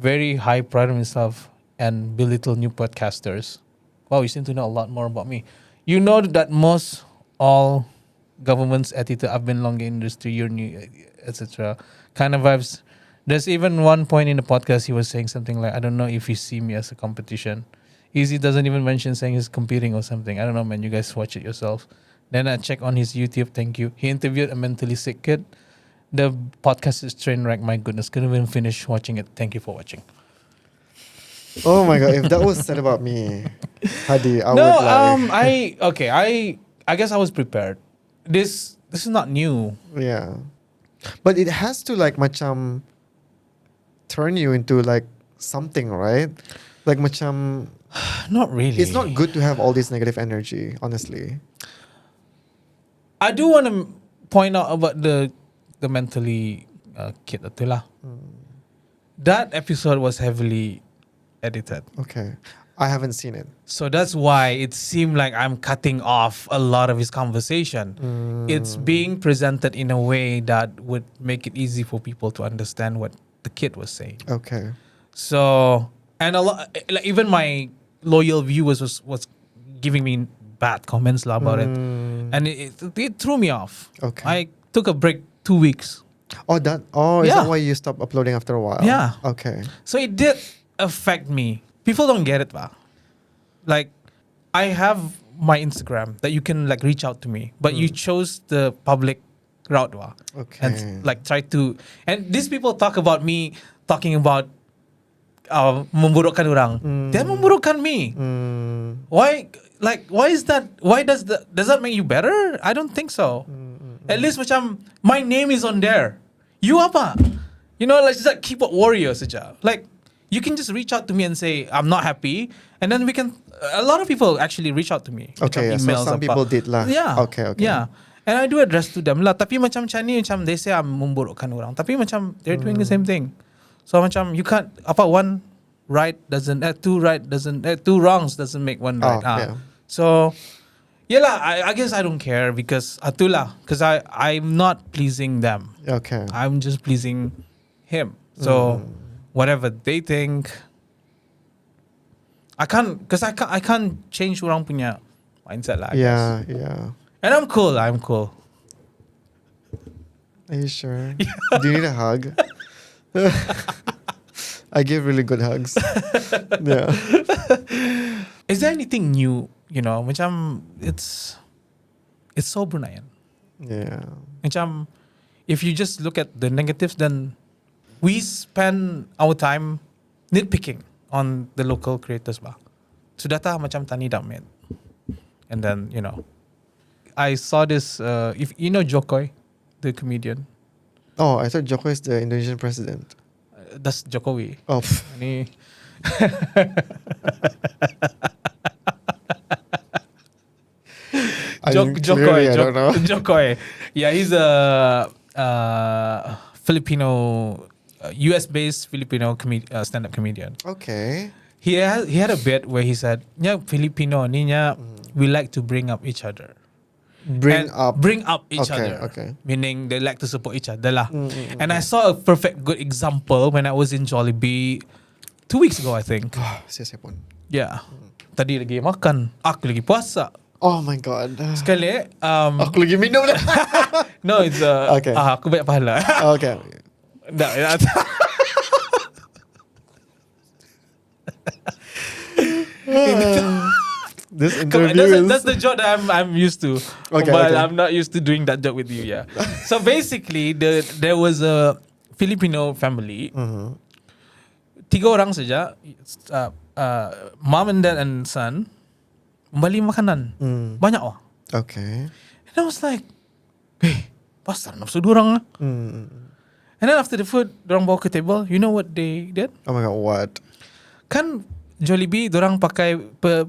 very high pride of himself and belittle new podcasters. Wow, you seem to know a lot more about me. You know that most all government's attitude, I've been long in industry, you're new, etc. Kind of vibes. There's even one point in the podcast he was saying something like, I don't know if you see me as a competition. Izzy doesn't even mention saying he's competing or something. I don't know, man. You guys watch it yourself. Then I check on his YouTube. Thank you. He interviewed a mentally sick kid. The podcast is train wreck. My goodness. Couldn't even finish watching it. Thank you for watching. Oh my god. If that was said about me, Hadi, I would like... I guess I was prepared. This is not new. Yeah. But it has to like macam turn you into like something, right? Like macam... Not really. It's not good to have all this negative energy, honestly. I do want to point out about the mentally kid tu lah. That episode was heavily edited. Okay. I haven't seen it. So that's why it seemed like I'm cutting off a lot of his conversation. It's being presented in a way that would make it easy for people to understand what the kid was saying. Okay. So, and a lot, like even my loyal viewers was giving me bad comments about it, and it threw me off. Okay. I took a break 2 weeks. Is that why you stopped uploading after a while? Yeah. Okay. So it did affect me. People don't get it, ba? Like, I have my Instagram that you can like reach out to me, but you chose the public route, ba? Okay. And like try to, and these people talk about me talking about memburukkan orang. They're memburukkan me. Why? Like, why is that? Why does that make you better? I don't think so. At least macam my name is on there. You apa? You know, like just like keyboard warrior saja. Like, you can just reach out to me and say I'm not happy, and then we can. A lot of people actually reach out to me. Okay, so some people did lah. Yeah. Okay. Yeah, and I do address to them lah. Tapi macam ni macam they say I'm memburukkan orang. Tapi macam they're doing the same thing. So macam you can't one right doesn't two wrongs doesn't make one right. Yeah. So yeah lah. I guess I don't care because because I'm not pleasing them. Okay. I'm just pleasing him. So whatever they think, I can't change orang punya mindset lah. I guess. Yeah. And I'm cool. Are you sure? Do you need a hug? I give really good hugs. Yeah. Is there anything new? You know, macam it's so Bruneian. Yeah. Macam, if you just look at the negatives, then we spend our time nitpicking on the local creators bah. Sudah tah macam tani damit. And then, I saw this, if you know Jokowi, the comedian. Oh, I thought Joko is the Indonesian president. That's Jokowi. Oh. Ni I don't know. Jokowi. Yeah, he's a Filipino, US-based Filipino stand-up comedian. Okay. He had a bit where he said, "Yeah, Filipino niya we like to bring up each other." Bring up each okay, other. Okay. Meaning they like to support each other lah. And I saw a perfect good example when I was in Jollibee 2 weeks ago, I think. Siya pun. Yeah. Tadi lagi makan, aku lagi puasa. Oh my god. Sekali, Aku lagi minum dah. no, it's Okay. aku banyak pahala. Okay. No, This interview that's the joke that I'm used to. Okay, But okay. I'm not used to doing that joke with you, yeah. So basically, there was a Filipino family. Tiga orang saja, mom and dad and son, membeli makanan. Banyak wah. Okay. And I was like, pasal nafsu dorang lah. And then after the food, dorang bawa ke table. You know what they did? Oh my god, what? Kan Jollibee, dorang pakai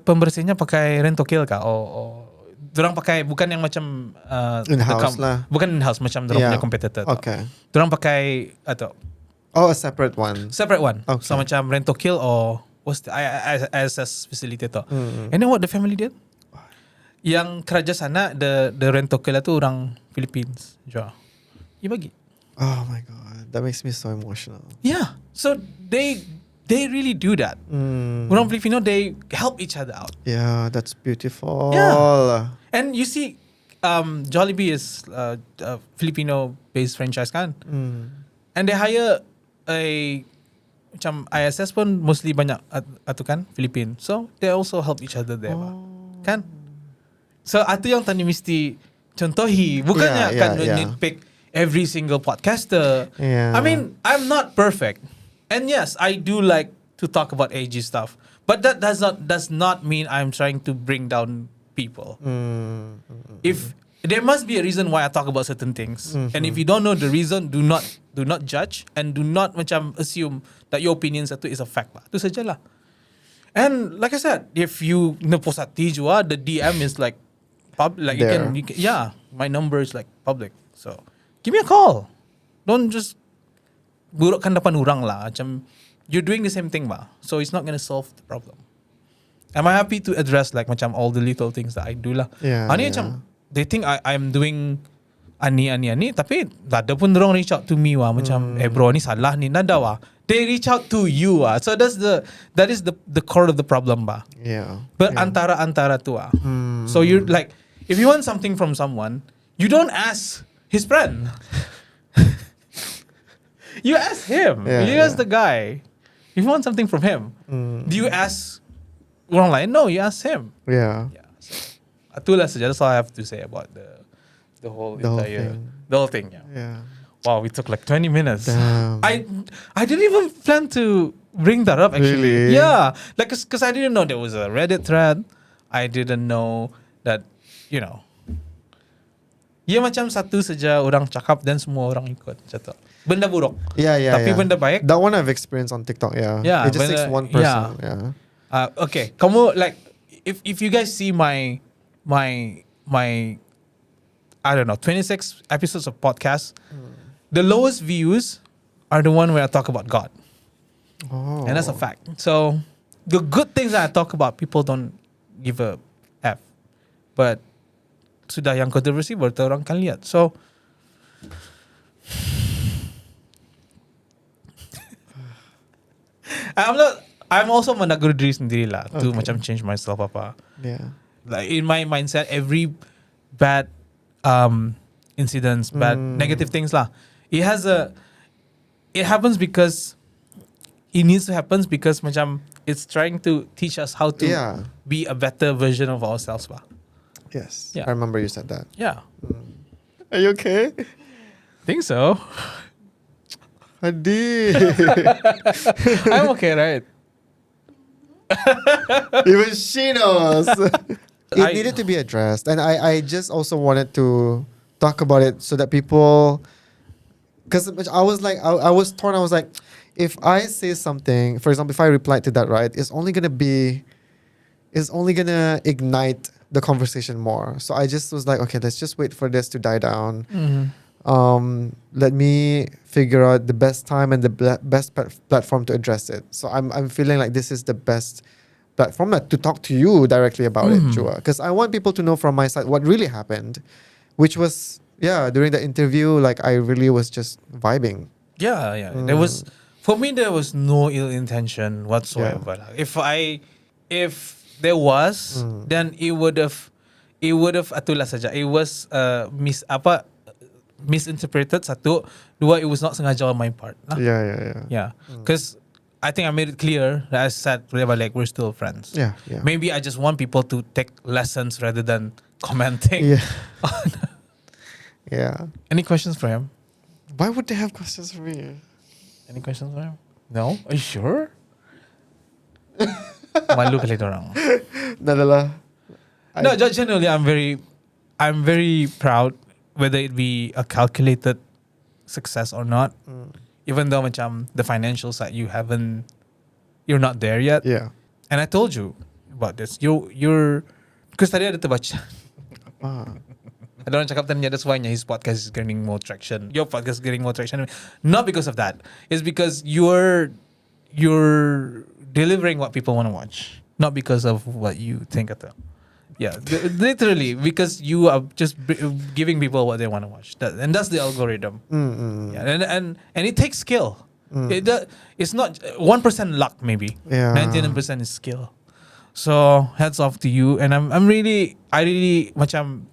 pembersihnya pakai rentokil kah? Or dorang pakai bukan yang macam In-house lah. Bukan in-house macam dorang Yeah. punya competitor. Okay. Dorang pakai atau Oh, a separate one. separate one. Okay. So macam rentokil or what's the ISS facility tu. And then what the family did? Yang kerja sana the rentokil tu orang Philippines jual. Dia bagi. Oh my god, that makes me so emotional. Yeah. So they really do that. Orang Filipino, they help each other out. Yeah, that's beautiful. Yeah. And you see, Jollibee is a Filipino-based franchise kan? And they hire macam ISS pun mostly banyak atu kan Filipin. So they also help each other there. Kan? So atu yang tadi mesti contohi. Bukannya Yeah, kan yeah. nitpick every single podcaster. Yeah. I mean, I'm not perfect. And yes, I do like to talk about AG stuff. But that does not mean I'm trying to bring down people. If there must be a reason why I talk about certain things. And if you don't know the reason, do not judge and do not macam assume that your opinion satu is a fact lah. Itu sajalah. And like I said, if you post hati jua, the DM is like public. Like you can, yeah, my number is like public. So give me a call. Don't just burukkan depan orang lah. Macam you're doing the same thing bah. So it's not gonna solve the problem. Am I happy to address like macam all the little things that I do lah. Yeah, Ani macam they think I'm doing ani tapi ada pun dorang reach out to me wah macam bro ni salah ni nada wah. They reach out to you wah. So that is the core of the problem bah. Yeah. But antara tu wah. So you're like if you want something from someone, you don't ask his friend. You ask him. Yeah, You ask the guy. If you want something from him, do you ask orang lain? No, you ask him. Yeah. Yeah. So, itulah saja. That's all I have to say about the whole thing. Yeah. Yeah. Wow, we took like 20 minutes. Damn. I didn't even plan to bring that up actually. Really? Yeah. Like because I didn't know there was a Reddit thread. I didn't know that, ya macam satu saja orang cakap dan semua orang ikut. Macam tu. Benda buruk. Yeah. Tapi benda baik. That one I've experienced on TikTok. Yeah. Yeah, It just takes one person. Yeah. Okay, kamu like if you guys see my I don't know 26 episodes of podcast, the lowest views are the one where I talk about God, Oh. and that's a fact. So the good things that I talk about, people don't give a f, but sudah yang kontroversi baru tahu orang kan lihat. So I'm also menegur diri sendiri lah to macam change myself apa. Yeah. Like in my mindset, every bad incidents, bad negative things lah. It happens because it needs to happen because macam it's trying to teach us how to be a better version of ourselves lah. Yes. Yeah. I remember you said that. Yeah. Are you okay? Think so. Adi. I'm okay, right? Even she knows. It I- needed to be addressed. And I just also wanted to talk about it so that people... Because I was like, I was torn. I was like, if I say something, for example, if I reply to that, right, it's only going to ignite the conversation more. So I just was like, okay, let's just wait for this to die down. Let me figure out the best time and the best platform to address it. So I'm feeling like this is the best platform to talk to you directly about it, Chua. Because I want people to know from my side what really happened, which was, during the interview, like I really was just vibing. Yeah. There was, for me, there was no ill intention whatsoever. If there was, then it would have atulah saja. It was misinterpreted satu, dua, it was not sengaja on my part. Yeah. Because I think I made it clear that I said like we're still friends. Yeah. Maybe I just want people to take lessons rather than commenting. Yeah. Yeah. Any questions for him? Why would they have questions for me? Any questions for him? No? Are you sure? Malu kali dorang. Nadala. No, generally I'm very proud, whether it be a calculated success or not. Even though macam the financial side you're not there yet. Yeah. And I told you about this. You're because tadi ada terbaca. Ada orang cakap tadi that's why his podcast is getting more traction. Your podcast is getting more traction. Not because of that. It's because you're delivering what people want to watch. Not because of what you think at the... Yeah, literally, because you are just giving people what they want to watch. And that's the algorithm. Yeah, and it takes skill. It's not 1% luck, maybe. 99% is skill. So hats off to you. And I really macam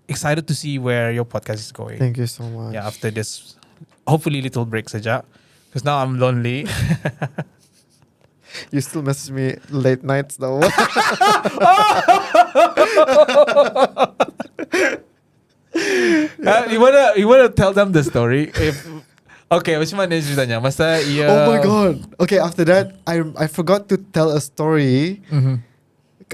excited to see where your podcast is going. Thank you so much. Yeah, after this, hopefully little break saja. Because now I'm lonely. You still message me late nights though. You wanna tell them the story? Okay, macam mana ceritanya? Masa Oh my god. Okay, after that, I forgot to tell a story.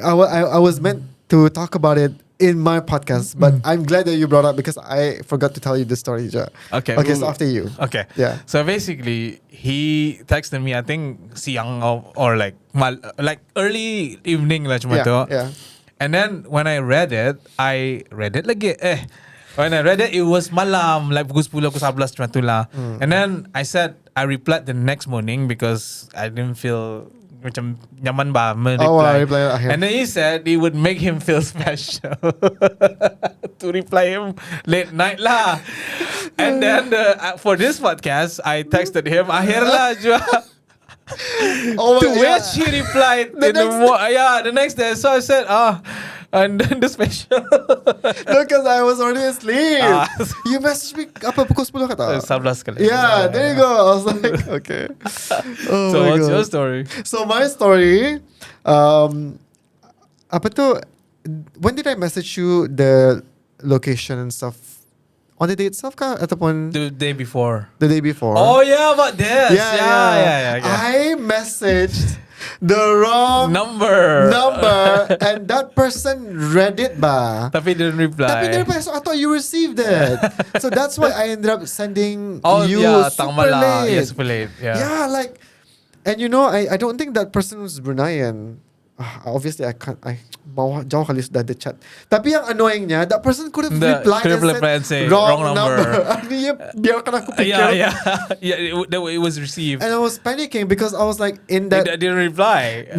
I was meant to talk about it in my podcast, but I'm glad that you brought up because I forgot to tell you the story. Okay, so after you. Okay. Yeah. So basically, he texted me, I think siang or like early evening lah cuma tu. Yeah. And then when I read it lagi. When I read it, it was malam, like pukul 10, pukul 11 macam tu lah. And then I replied the next morning because I didn't feel macam nyaman ba reply. And then he said it would make him feel special to reply him late night lah. And then for this podcast, I texted him akhir lah jua. To which he replied the next day. So I said, and then the special. No, because I was already asleep. You messaged me pukul 10 kata? 11 kali. Yeah, there you go. I was like, okay. Oh So my what's God. your story? So my story, when did I message you the location and stuff? On the day itself ka? Ataupun The day before. the day before? Oh yeah, about this. Yeah. I messaged the wrong Number. and that person read it ba. Tapi didn't reply. So I thought you received it. So that's why I ended up sending you tang super malam. late. Yeah, super late. Yeah. Like, and you know, I don't think that person was Bruneian. Obviously, I can't. Bawah jauh kali sudah ada chat. Tapi yang annoyingnya, that person could have replied and say wrong number. Biarkan aku pikir. It was received. And I was panicking because I was like, in that. They didn't reply.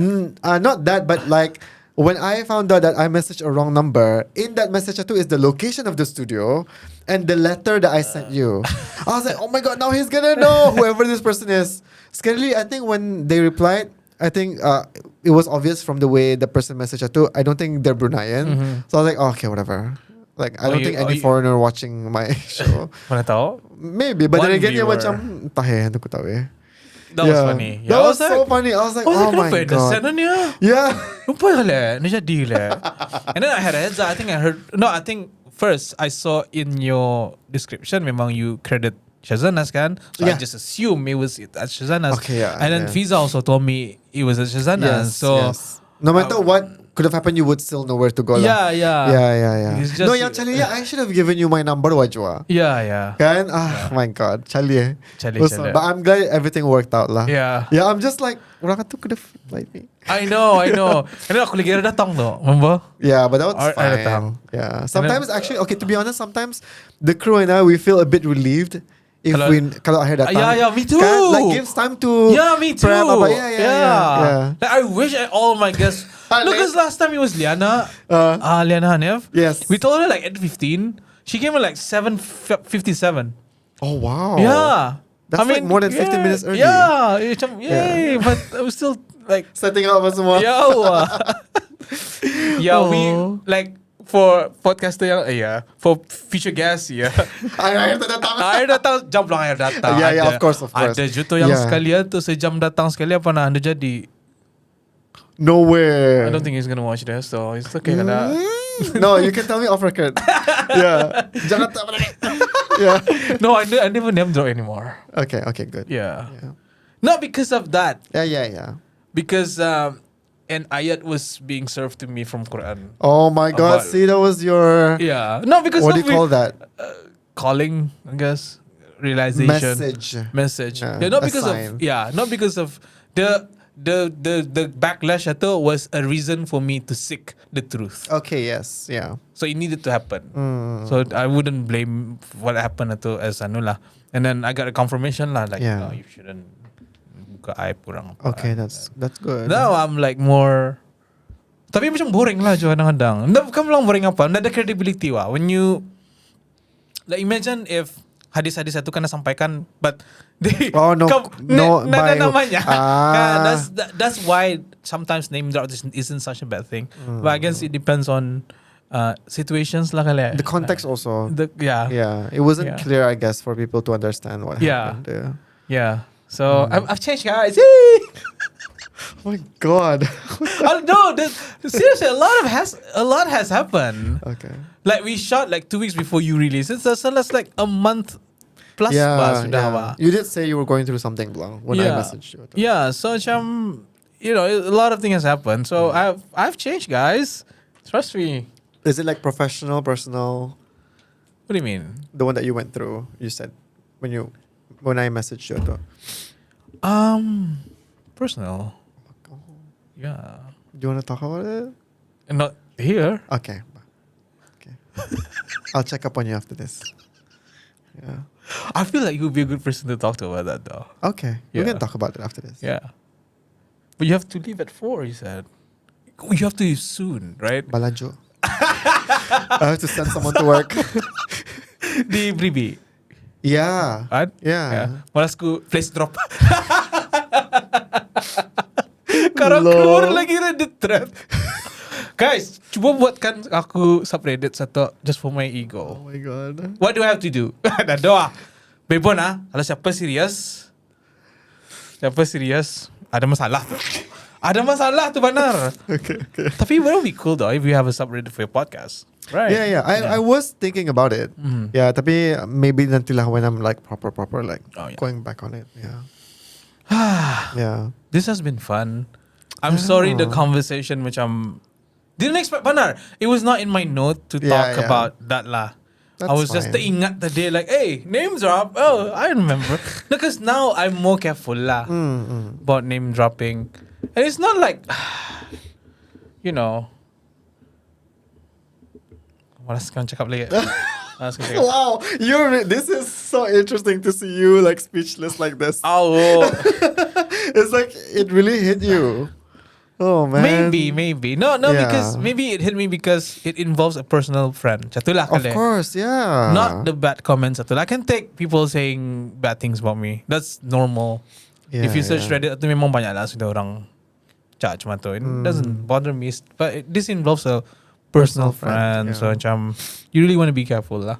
Not that, but like, when I found out that I messaged a wrong number, in that message too is the location of the studio and the letter that I sent you. I was like, oh my god, now he's gonna know whoever this person is. Scarily, I think when they replied, I think it was obvious from the way the person messaged too. I don't think they're Bruneian. So I was like, okay, whatever. Like, I don't think any foreigner watching my show. Mana tahu? Maybe, but then again, viewer. macam tahe, ano ko tahu eh. That was funny. That was so funny. I was like, oh my god. Yeah. Yeah. Lupa kali. Ni jadi le. And then I had a heads up. I think first I saw in your description memang you credit Shazanas kan, so I just assume it was at Shazanas. Okay, yeah, and then Fiza also told me it was at Shazanas. No matter what could have happened, you would still know where to go. Yeah. It's just, No, yang Charlie, I should have given you my number, Wajwa. Yeah. Kan? My God, Charlie. Charlie. But I'm glad everything worked out lah. Yeah, I'm just like, orang tu could have like me. I know. And then aku lagi ada datang tu, remember? Yeah, but that was Or- fine. datang. Yeah, sometimes actually, okay, to be honest, sometimes the crew and I, we feel a bit relieved if kalau akhir datang. Yeah, me too. Kan? Like gives time to Me too. prep apa. Yeah. Like, I wish all my guests. Look, because last time it was Liana, Liana Hanif. Yes. We told her like at 15. She came at like 7:57. Oh wow. Yeah. That's like more than 15 minutes early. Yeah. Yay. But I was still like, Setting up apa semua. we like for podcaster yang for future guests Akhir datang. air datang jam lang air datang. Yeah, of course. Ada juto yang sekalian tu sejam datang sekali apa nak anda jadi. Nowhere. I don't think he's gonna watch this, so it's okay kada. No, you can tell me off record. Yeah. Jangan tak balik. Yeah. No, I never name drop anymore. Okay, good. Yeah. Not because of that. Yeah. Because an ayat was being served to me from Quran. Oh my God, About- see, that was your... Yeah. No, because What do you call that? calling, I guess. Realization. Yeah, Message. Not a because sign. not because of the backlash itu was a reason for me to seek the truth. Okay, yes, yeah. So it needed to happen. So I wouldn't blame what happened itu as anu lah. And then I got a confirmation lah, like Yeah. you shouldn't buka aib kurang apa. Okay, that's good. Now I'm like more. Tapi macam boring lah jo kadang-kadang. Bukan bilang boring apa, nggak ada credibility wah. When you like imagine if hadis-hadis itu kena sampaikan, but they nggak ada namanya. That's why sometimes name drop isn't such a bad thing. But I guess it depends on situations lah kali. The context also. Yeah. It wasn't clear, I guess, for people to understand what happened. Yeah. So I've changed, guys. Oh my God. No, seriously, a lot has happened. Okay. Like we shot like 2 weeks before you released it, so that's like a month plus. Sudah. You did say you were going through something, Blanc, when I messaged you. Yeah, so a lot of things has happened. So I've changed, guys. Trust me. Is it like professional, personal? What do you mean? The one that you went through, you said when I messaged you. Personal. Yeah. Do you want to talk about it? Not here. Okay. I'll check up on you after this. Yeah. I feel like you'd be a good person to talk to about that, though. Okay. We can talk about it after this. Yeah. But you have to leave at 4, you said. You have to leave soon, right? Balajo. I have to send someone to work. Di Bribi. Yeah. Right? Yeah. Malasku place drop. Karang keluar lagi Reddit thread. Guys, cuba buatkan aku subreddit satu just for my ego. Oh my God. What do I have to do? Dah doa. Bebon kalau siapa serius ada masalah tu. Ada masalah tu benar. Okay. Tapi it would be cool though if we have a subreddit for your podcast. Right. Yeah. I was thinking about it. Yeah, tapi maybe nantilah when I'm like proper like going back on it. Yeah. Yeah. This has been fun. I'm sorry the conversation macam didn't expect benar. It was not in my note to talk about that lah. That's I was just teringat the day like, hey, name drop. Oh, I remember. Because now I'm more careful lah about name dropping. And it's not like, Malas kang cakap lagi. Wow, this is so interesting to see you like speechless like this. Oh. It's like it really hit you. Oh man. Maybe. No, because maybe it hit me because it involves a personal friend. Catulah kali. Of course, yeah. Not the bad comments. I can take people saying bad things about me. That's normal. If you search Reddit, itu memang banyak lah sudah orang judge macam tu. It doesn't bother me. But this involves a personal friend. So macam, you really want to be careful lah.